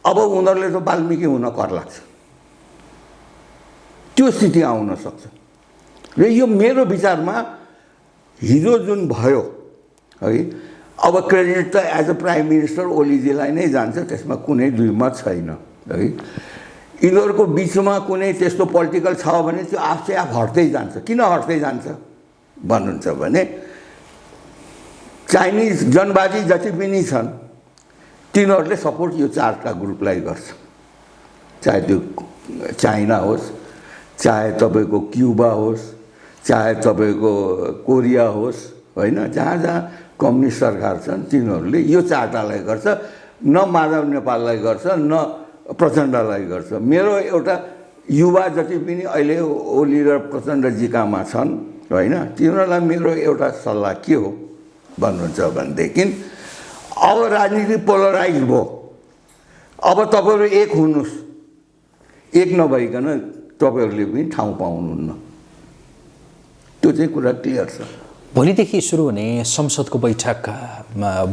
अब उनीहरूले त वाल्मिकी हुन कर लाग्छ, त्यो स्थिति आउन सक्छ। र यो मेरो विचारमा हिजो जुन भयो है, अब क्रेडिट त एज अ प्राइम मिनिस्टर ओलीजीलाई नै जान्छ, त्यसमा कुनै दुई मत छैन है। यिनीहरूको बिचमा कुनै त्यस्तो पोलिटिकल छ भने त्यो आफै आफ हट्दै जान्छ। किन हट्दै जान्छ भन्नुहुन्छ भने चाइनिज जनवादी जति पनि छन् तिनीहरूले सपोर्ट यो चारवटा ग्रुपलाई गर्छ, चाहे त्यो चाइना होस्, चाहे तपाईँको क्युबा होस्, चाहे तपाईँको कोरिया होस् होइन, जहाँ जहाँ कम्युनिस्ट सरकार छन् तिनीहरूले यो चारवटालाई गर्छ, न माधव नेपाललाई गर्छ न प्रचण्डलाई गर्छ। मेरो एउटा युवा जति पनि अहिले ओली र प्रचण्डजीकामा छन् होइन, तिनीहरूलाई मेरो एउटा सल्लाह के हो भन्नुहुन्छ भनेदेखि अब राजनीति पोलराइज भयो, अब तपाईँहरू एक हुनुहोस्, एक नभइकन तपाईँहरूले पनि ठाउँ पाउनुहुन्न, त्यो चाहिँ कुरा क्लियर छ। भोलिदेखि सुरु हुने संसदको बैठक,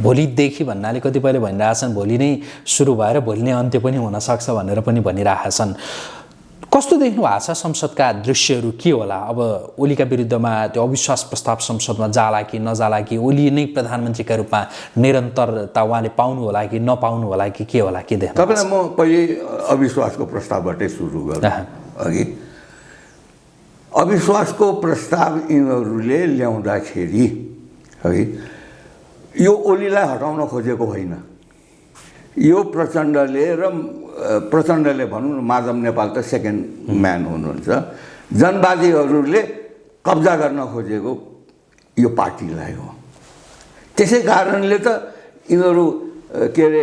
भोलिदेखि भन्नाले कतिपयले भनिरहेछन् भोलि नै सुरु भएर भोलि नै अन्त्य पनि हुनसक्छ भनेर पनि भनिरहेछन्। कस्तो देख्नु भएको छ संसदका दृश्यहरू के होला? अब ओलीका विरुद्धमा त्यो अविश्वास प्रस्ताव संसदमा जाला कि नजाला, कि ओली नै प्रधानमन्त्रीका रूपमा निरन्तरता उहाँले पाउनु होला कि नपाउनु होला कि के होला, के देख्नु? तपाईँलाई म पहिले अविश्वासको प्रस्तावबाटै सुरु गरौँ अघि। अविश्वासको प्रस्ताव यिनीहरूले ल्याउँदाखेरि है, यो ओलीलाई हटाउन खोजेको होइन, यो प्रचण्डले भनौँ न, माधव नेपाल त सेकेन्ड म्यान हुनुहुन्छ, जनवादीहरूले कब्जा गर्न खोजेको यो पार्टीलाई हो। त्यसै कारणले त यिनीहरू के अरे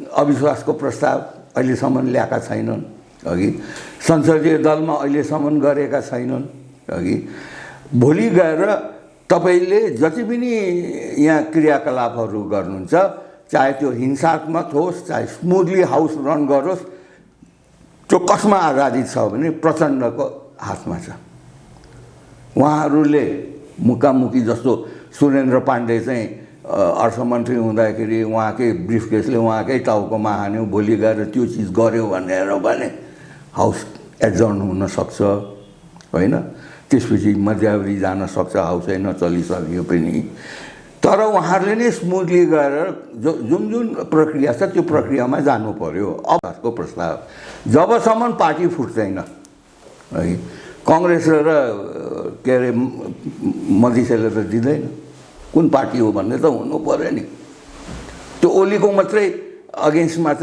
अविश्वासको प्रस्ताव अहिलेसम्म ल्याएका छैनन् अघि, संसदीय दलमा अहिलेसम्म गरेका छैनन् अघि। भोलि गएर तपाईँले जति पनि यहाँ क्रियाकलापहरू गर्नुहुन्छ, चाहे त्यो हिंसात्मक होस्, चाहे स्मुथली हाउस रन गरोस्, त्यो कसमा आधारित छ भने प्रचण्डको हातमा छ। उहाँहरूले मुकामुकी, जस्तो सुरेन्द्र पाण्डे चाहिँ अर्थमन्त्री हुँदाखेरि उहाँकै ब्रिफकेसले उहाँकै टाउकोमा हान्यो, भोलि गएर त्यो चिज गर्यो भनेर भने हाउस एडजर्न हुनसक्छ होइन, त्यसपछि मध्यावधि जान सक्छ, हाउसै नचलिसक्यो पनि। तर उहाँहरूले नै स्मुथली गएर जुन जुन प्रक्रिया छ त्यो प्रक्रियामा जानु पर्यो। अविश्वासको प्रस्ताव जबसम्म पार्टी फुट्दैन है, कङ्ग्रेस र के अरे मधेसीले त दिँदैन, कुन पार्टी हो भन्ने त हुनु पर्यो नि। त्यो ओलीको मात्रै अगेन्स्टमा त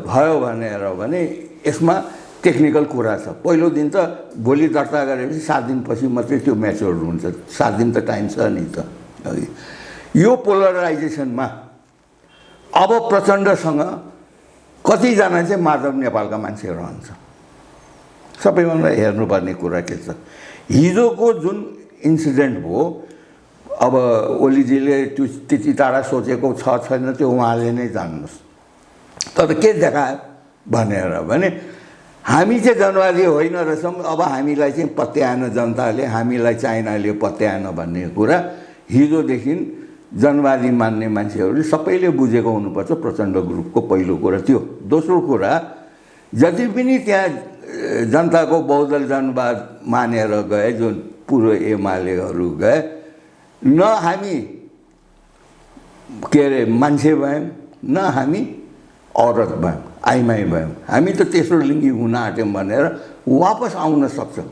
भयो भने यसमा टेक्निकल कुरा छ। पहिलो दिन त भोलि दर्ता गरेपछि 7 दिनपछि मात्रै त्यो म्याच्योर हुन्छ, 7 दिन त टाइम छ नि त। यो पोलराइजेसनमा अब प्रचण्डसँग कतिजना चाहिँ माधव नेपालका मान्छे रहन्छ, सबैभन्दा हेर्नुपर्ने कुरा के छ। हिजोको जुन इन्सिडेन्ट भयो, अब ओलीजीले त्यो त्यति टाढा सोचेको छ छैन त्यो उहाँले नै जान्नुहोस्। तर के देखायो भने हामी चाहिँ जनवादी होइन रहेछौँ, अब हामीलाई चाहिँ पत्याएन जनताले, हामीलाई चाइनाले पत्याएन भन्ने कुरा हिजोदेखि जनवादी मान्ने मान्छेहरूले सबैले बुझेको हुनुपर्छ। प्रचण्ड ग्रुपको पहिलो कुरा त्यो। दोस्रो कुरा, जति पनि त्यहाँ जनताको बहुदल जनवाद मानेर गए, जुन पूर्व एमालेहरू गए, न हामी के अरे मान्छे भयौँ, न हामी औरत भयौँ, आइमाई भयौँ, हामी त तेस्रो लिङ्गी हुन आँट्यौँ भनेर वापस आउन सक्छौँ।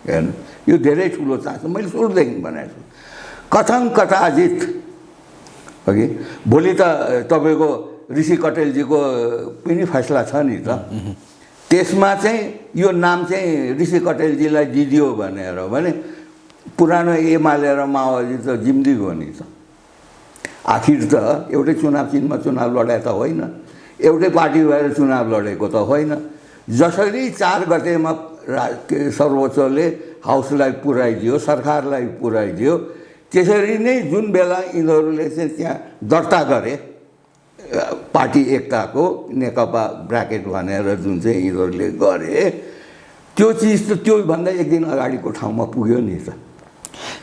हेर्नु, यो धेरै ठुलो चान्स मैले सुरुदेखि भनेको छु। कथं कथाजित अघि भोलि त तपाईँको ऋषि कटेलजीको पनि फैसला छ नि त, त्यसमा चाहिँ यो नाम चाहिँ ऋषि कटेलजीलाई दिदियो भनेर भने पुरानो एमाले र माओवादी त जिम्दिगो नि त। आखिर त एउटै चुनाव चिन्हमा चुनाव लडाए त होइन, एउटै पार्टी भएर चुनाव लडेको त होइन। जसरी 4 गतेमा सर्वोच्चले हाउसलाई पुर्याइदियो, सरकारलाई पुर्याइदियो, त्यसरी नै जुन बेला यिनीहरूले चाहिँ त्यहाँ दर्ता गरे पार्टी एकताको नेकपा ब्राकेट भनेर जुन चाहिँ यिनीहरूले गरे, त्यो चिज त त्योभन्दा एक दिन अगाडिको ठाउँमा पुग्यो नि त।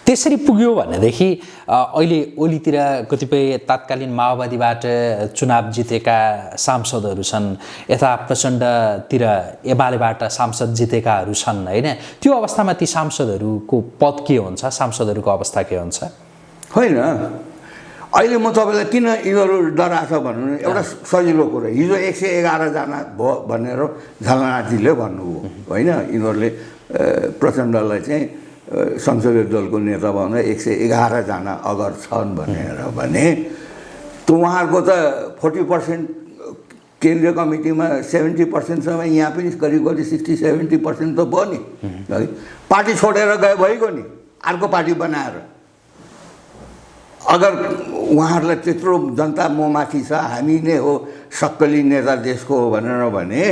त्यसरी पुग्यो भनेदेखि अहिले ओलीतिर कतिपय तात्कालीन माओवादीबाट चुनाव जितेका सांसदहरू छन्, यता प्रचण्डतिर एमालेबाट सांसद जितेकाहरू छन् होइन। त्यो अवस्थामा ती सांसदहरूको पद के हुन्छ, सांसदहरूको अवस्था के हुन्छ? होइन, अहिले म तपाईँलाई किन यिनीहरू डराएको छ भन्नु, एउटा सजिलो कुरो, हिजो 111 जना भयो भनेर झलनाथजीले भन्नुभयो होइन। यिनीहरूले प्रचण्डलाई चाहिँ संसदीय दलको नेता बनाएर 111 जना अगर छन् भनेर भने, त उहाँहरूको त 40% केन्द्रीय कमिटीमा 70%सम्म, यहाँ पनि करिब करिब 60-70% त भयो नि है। पार्टी छोडेर गए भइगयो नि, अर्को पार्टी बनाएर। अगर उहाँहरूलाई त्यत्रो जनता ममाथि छ, हामी नै हो सक्कली नेता देशको हो भनेर भने,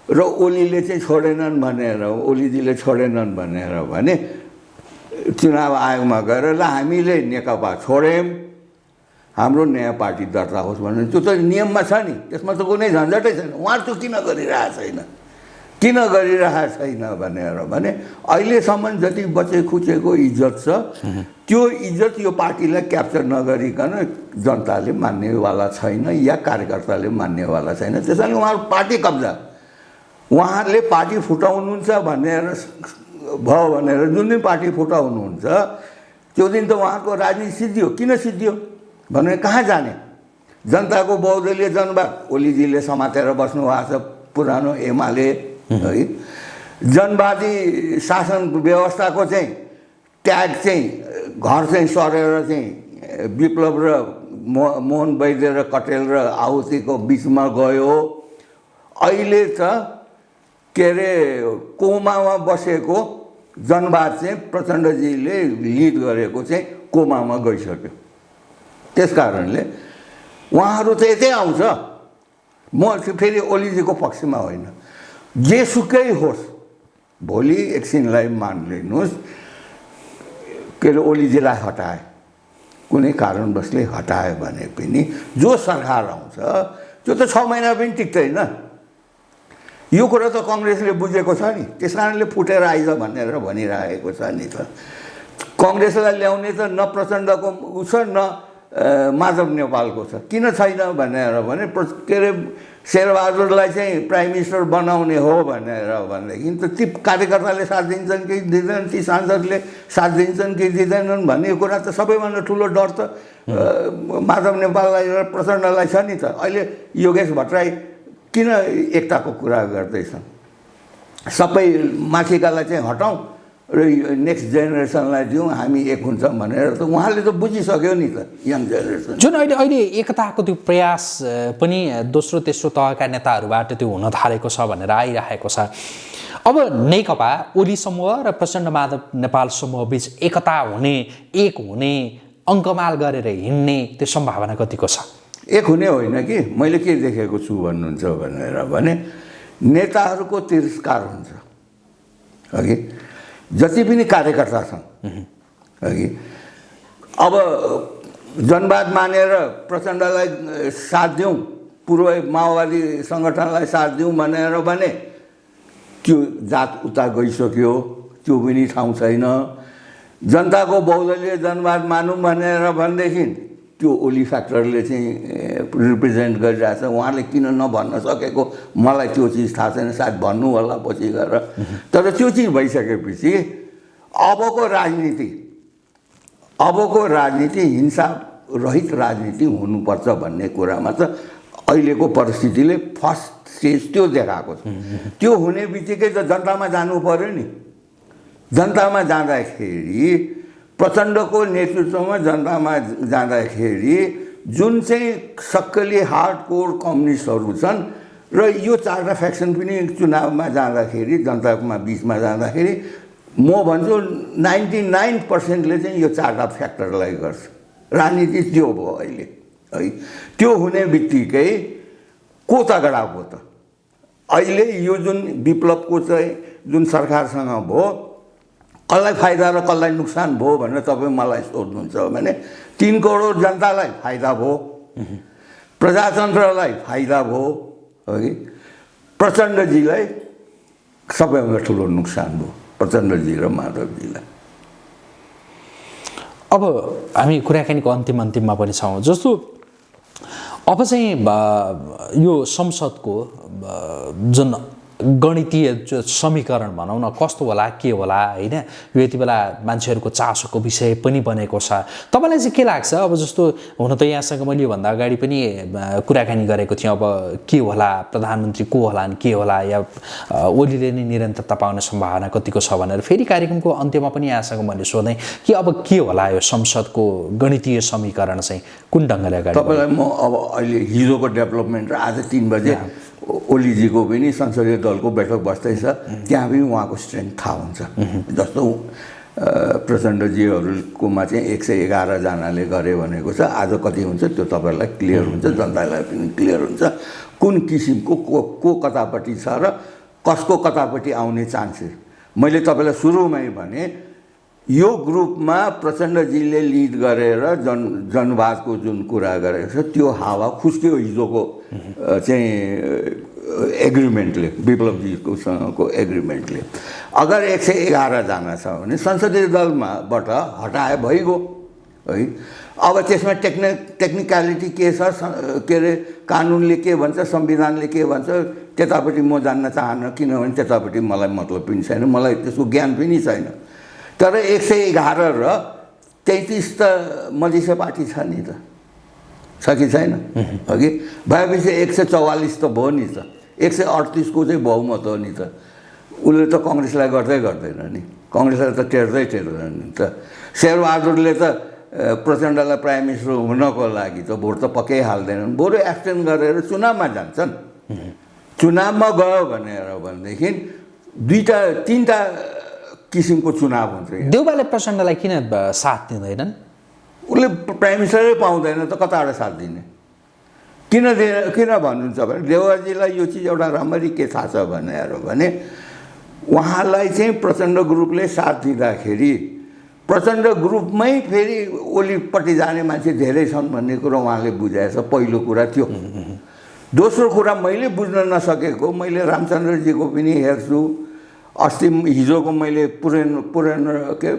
र ओलीले चाहिँ छोडेनन् भनेर, ओलीजीले छोडेनन् भनेर भने चुनाव आयोगमा गएर ल हामीले नेकपा छोड्यौँ, हाम्रो नयाँ पार्टी दर्ता होस् भने त्यो त नियममा छ नि, त्यसमा त कुनै झन्झटै छैन। उहाँ त्यो किन गरिरहेको छैन, किन गरिरहेको छैन भनेर भने अहिलेसम्म जति बचे खुचेको इज्जत छ, त्यो इज्जत यो पार्टीलाई क्याप्चर नगरिकन जनताले मान्नेवाला छैन या कार्यकर्ताले मान्नेवाला छैन। त्यसैले उहाँहरू पार्टी कब्जा, उहाँहरूले पार्टी फुटाउनुहुन्छ भनेर भयो भनेर जुन दिन पार्टी फुटाउनुहुन्छ त्यो दिन त उहाँको राजनीति सिद्धियो। किन सिद्धियो भने कहाँ जाने? जनताको बहुदलीय जनवाद ओलीजीले समातेर बस्नु भएको छ, पुरानो एमाले है। जनवादी शासन व्यवस्थाको चाहिँ ट्याग चाहिँ घर चाहिँ सरेर चाहिँ विप्लव र मोहन वैद्य र कटेल र आहुतिको बिचमा गयो। अहिले त के अरे कोमामा बसेको जनवाद चाहिँ प्रचण्डजीले लिड गरेको चाहिँ कोमामा गइसक्यो। त्यस कारणले उहाँहरू त यतै आउँछ। म फेरि ओलीजीको पक्षमा होइन, जेसुकै होस्, भोलि एकछिनलाई मानिलिनुहोस् के अरे ओलीजीलाई हटाए, कुनै कारणवशले हटायो भने पनि जो सरकार आउँछ त्यो त 6 महिना पनि टिक्दैन। यो कुरा त कङ्ग्रेसले बुझेको छ नि, त्यस कारणले फुटेर आइज भनेर भनिरहेको छ नि त। कङ्ग्रेसलाई ल्याउने त न प्रचण्डको उ छ न माधव नेपालको छ। किन छैन भनेर भने के अरे शेरबहादुरलाई चाहिँ प्राइम मिनिस्टर बनाउने हो भनेर भनेदेखि त ती कार्यकर्ताले साथ दिन्छन् कि दिँदैनन्, ती सांसदले साथ दिन्छन् कि दिँदैनन् भन्ने कुरा त सबैभन्दा ठुलो डर त माधव नेपाललाई र प्रचण्डलाई छ नि त। अहिले योगेश भट्टराई किन एकताको कुरा गर्दैछन्? सबै माथिकालाई चाहिँ हटाउँ र नेक्स्ट जेनेरेसनलाई दिउँ, हामी एक हुन्छौँ भनेर त उहाँले त बुझिसक्यो नि त, यङ जेनेरेसन। जुन अहिले एकताको त्यो प्रयास पनि दोस्रो तेस्रो तहका नेताहरूबाट त्यो हुन थालेको छ भनेर आइरहेको छ। अब नेकपा ओली समूह र प्रचण्ड माधव नेपाल समूह बीच एकता हुने, एक हुने, अङ्कमाल गरेर हिँड्ने त्यो सम्भावना कतिको छ? एक हुने होइन कि मैले के देखेको छु भन्नुहुन्छ भनेर भने नेताहरूको तिरस्कार हुन्छ अघि, जति पनि कार्यकर्ता छन् अघि। अब जनवाद मानेर प्रचण्डलाई साथ दिउँ, पूर्व माओवादी सङ्गठनलाई साथ दिउँ भनेर भने त्यो जात उता गइसक्यो, त्यो पनि ठाउँ छैन। जनताको बहुदलीय जनवाद मानौँ भनेर भनेदेखि त्यो ओली फ्याक्टरले चाहिँ रिप्रेजेन्ट गरिरहेछ। उहाँले किन नभन्न सकेको मलाई त्यो चिज थाहा छैन, सायद भन्नु होला पछि गएर। तर त्यो चिज भइसकेपछि अबको राजनीति हिंसा रहित राजनीति हुनुपर्छ भन्ने कुरामा त अहिलेको परिस्थितिले फर्स्ट स्टेज त्यो देखाएको छ। त्यो हुने बित्तिकै त जनतामा जानु पर्यो नि। जनतामा जाँदाखेरि प्रचण्डको नेतृत्वमा जनतामा जाँदाखेरि जुन चाहिँ सक्कली हार्डकोर कम्युनिस्टहरू छन् र यो चारवटा फ्याक्सन पनि चुनावमा जाँदाखेरि जनतामा बिचमा जाँदाखेरि म भन्छु 99% चाहिँ यो चारवटा फ्याक्टरलाई गर्छ। राजनीति त्यो भयो अहिले है। त्यो हुने बित्तिकै को तगडा भयो त? अहिले यो जुन विप्लवको चाहिँ जुन सरकारसँग भयो कसलाई फाइदा र कसलाई नोक्सान भयो भनेर तपाईँ मलाई सोध्नुहुन्छ भने 3 करोड जनतालाई फाइदा भयो, प्रजातन्त्रलाई फाइदा भयो है, प्रचण्डजीलाई सबैभन्दा ठुलो नोक्सान भयो, प्रचण्डजी र माधवजीलाई। अब हामी कुराकानीको अन्तिममा पनि छौँ। जस्तो अब चाहिँ यो संसदको जुन गणितीय समीकरण भनौँ न कस्तो होला के होला होइन, यो यति बेला मान्छेहरूको चासोको विषय पनि बनेको छ। तपाईँलाई चाहिँ के लाग्छ? अब जस्तो हुन त यहाँसँग मैले योभन्दा अगाडि पनि कुराकानी गरेको थिएँ, अब के होला, प्रधानमन्त्री को होला के होला, या ओलीले नै निरन्तरता पाउने सम्भावना कतिको छ भनेर फेरि कार्यक्रमको अन्त्यमा पनि यहाँसँग मैले सोधेँ कि अब के होला यो संसदको गणितीय समीकरण चाहिँ कुन ढङ्गले अगाडि? तपाईँलाई म अब अहिले हिजोको डेभलपमेन्ट र आज 3 बजे ओलीजीको पनि संसदीय दलको बैठक बस्दैछ, त्यहाँ पनि उहाँको स्ट्रेन्थ थाहा हुन्छ। जस्तो प्रचण्डजीहरूकोमा चाहिँ 111 जनाले गरे भनेको छ, आज कति हुन्छ त्यो तपाईँलाई क्लियर हुन्छ, जनतालाई पनि क्लियर हुन्छ कुन किसिमको को कतापट्टि छ र कसको कतापट्टि आउने चान्सेस। मैले तपाईँलाई सुरुमै भने यो ग्रुपमा प्रचण्डजीले लिड गरेर जनवादको जुन कुरा गरेको छ त्यो हावा खुस्क्यो हिजोको चाहिँ एग्रिमेन्टले, विप्लवजीकोसँगको एग्रिमेन्टले। अगर 111 जना छ भने संसदीय दलमाबाट हटाए भइगयो है। अब त्यसमा टेक्निकलिटी के छ, के अरे कानुनले के भन्छ, संविधानले के भन्छ, त्यतापट्टि म जान्न चाहन्न, किनभने त्यतापट्टि मलाई मतलब पनि छैन, मलाई त्यसको ज्ञान पनि छैन। तर 111 र 33 त मधेसी पार्टी छ नि त, छ कि छैन? अघि भएपछि 144 त भयो नि त, 138 को चाहिँ बहुमत हो नि त। उसले त कङ्ग्रेसलाई गर्दैन नि, कङ्ग्रेसलाई त टेर्दैन नि त। शेरबहादुरले त प्रचण्डलाई प्राइम मिनिस्टर हुनको लागि त भोट त पक्कै हाल्दैनन्, बरु एक्सटेन्ड गरेर चुनावमा जान्छन्। चुनावमा गयो भनेदेखि 2-3टा किसिमको चुनाव हुन्छ। देउबाले प्रचण्डलाई किन साथ दिँदैनन्? उसले प्राइम मिनिस्टरै पाउँदैन त कताबाट साथ दिने? किन भन्नुहुन्छ भने देउबाजीलाई यो चिज एउटा राम्ररी के थाहा छ भने उहाँलाई चाहिँ प्रचण्ड ग्रुपले साथ दिँदाखेरि प्रचण्ड ग्रुपमै फेरि ओलीपट्टि जाने मान्छे धेरै छन् भन्ने कुरो उहाँले बुझाएछ। पहिलो कुरा त्यो। दोस्रो कुरा मैले बुझ्न नसकेको, मैले रामचन्द्रजीको पनि हेर्छु, अस्ति हिजोको मैले पुरेन्द्र के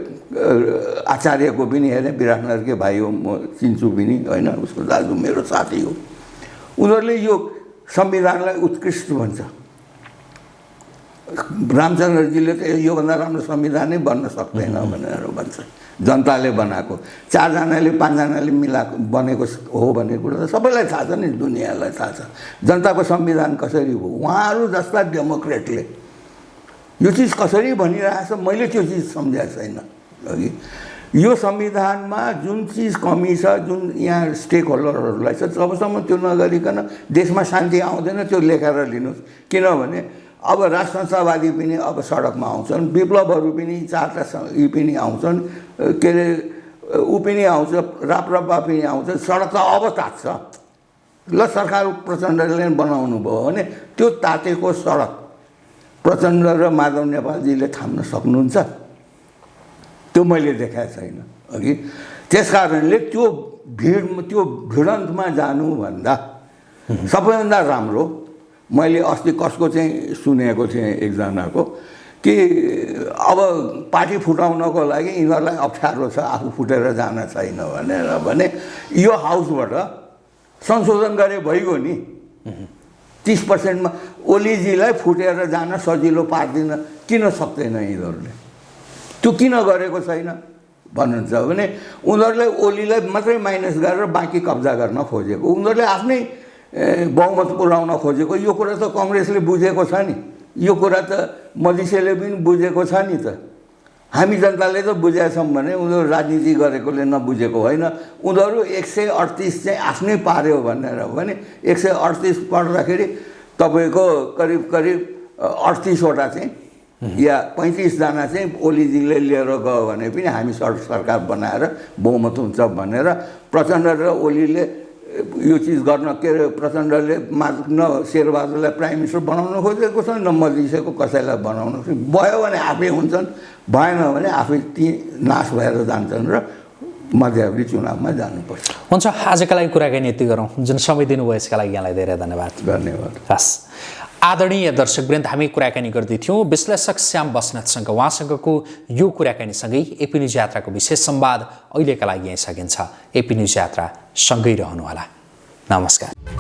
आचार्यको पनि हेरेँ, विराटनगरकै भाइ हो, म चिन्छु पनि होइन, उसको दाजु मेरो साथी हो। उनीहरूले यो संविधानलाई उत्कृष्ट भन्छ। रामचन्द्रजीले त योभन्दा राम्रो संविधानै बन्न सक्दैन भनेर भन्छ। जनताले बनाएको 4 जनाले 5 जनाले बनेको हो भन्ने कुरा त सबैलाई थाहा छ नि, दुनियाँलाई थाहा छ। जनताको संविधान कसरी हो, उहाँहरू जस्ता डेमोक्रेटले यो चिज कसरी भनिरहेछ, मैले त्यो चिज सम्झाएको छैन। अघि यो संविधानमा जुन चिज कमी छ, जुन यहाँ स्टेक होल्डरहरूलाई छ, जबसम्म त्यो नगरिकन देशमा शान्ति आउँदैन। त्यो लेखेर लिनुहोस्, किनभने अब राजसंस्थावादी पनि अब सडकमा आउँछन्, विप्लवहरू पनि 4टा यी पनि आउँछन्, के अरे ऊ पनि आउँछ, राप्रपा पनि आउँछ। सडक त अब तात्छ ल, सरकार प्रचण्डले बनाउनु भयो भने त्यो तातेको सडक प्रचण्ड र माधव नेपालजीले थाम्न सक्नुहुन्छ? त्यो मैले देखाएको छैन। अघि त्यस कारणले त्यो भिडन्तमा जानुभन्दा सबैभन्दा राम्रो, मैले अस्ति कसको चाहिँ सुनेको थिएँ एकजनाको, कि अब पार्टी फुटाउनको लागि यिनीहरूलाई अप्ठ्यारो छ, आफू फुटेर जान छैन भने यो हाउसबाट संशोधन गरे भइगयो नि। 30% ओलीजीलाई फुटेर जान सजिलो पार्दिन किन सक्दैन यिनीहरूले? त्यो किन गरेको छैन भन्नुहुन्छ भने उनीहरूले ओलीलाई मात्रै माइनस गरेर बाँकी कब्जा गर्न खोजेको, उनीहरूले आफ्नै बहुमत पुर्याउन खोजेको। यो कुरा त कङ्ग्रेसले बुझेको छ नि, यो कुरा त मधेसीले पनि बुझेको छ नि त। हामी जनताले त बुझेका छौँ भने उनीहरू राजनीति गरेकोले नबुझेको होइन। उनीहरू 138 चाहिँ आफ्नै पार्यो भनेर हो भने 138 पर्दाखेरि तपाईँको करिब करिब 38वटा चाहिँ या 35जना चाहिँ ओलीजीले लिएर गयो भने पनि हामी सरकार बनाएर बहुमत हुन्छ भनेर प्रचण्ड र ओलीले यो चिज गर्न के अरे प्रचण्डले न शेरबहादुरलाई प्राइम मिनिस्टर बनाउन खोजेको छ न मधेसीको कसैलाई बनाउन भयो भने आफै हुन्छन्, भएन भने आफै ती नाश भएर जान्छन् र मध्यावधि चुनावमा जानुपर्छ। हुन्छ, आजका लागि कुराकानी यति गरौँ। जुन समय दिनुभयो यसका लागि यहाँलाई धेरै धन्यवाद। धन्यवाद। हस्, आदरणीय दर्शकवृन्द, हामी कुराकानी गर्दै थियौँ विश्लेषक श्याम बस्नेतसँग। उहाँसँगको यो कुराकानीसँगै एपी न्युज यात्राको विशेष संवाद अहिलेका लागि यहीँ सकिन्छ। एपी न्युज यात्रा सँगै रहनुहोला। नमस्कार।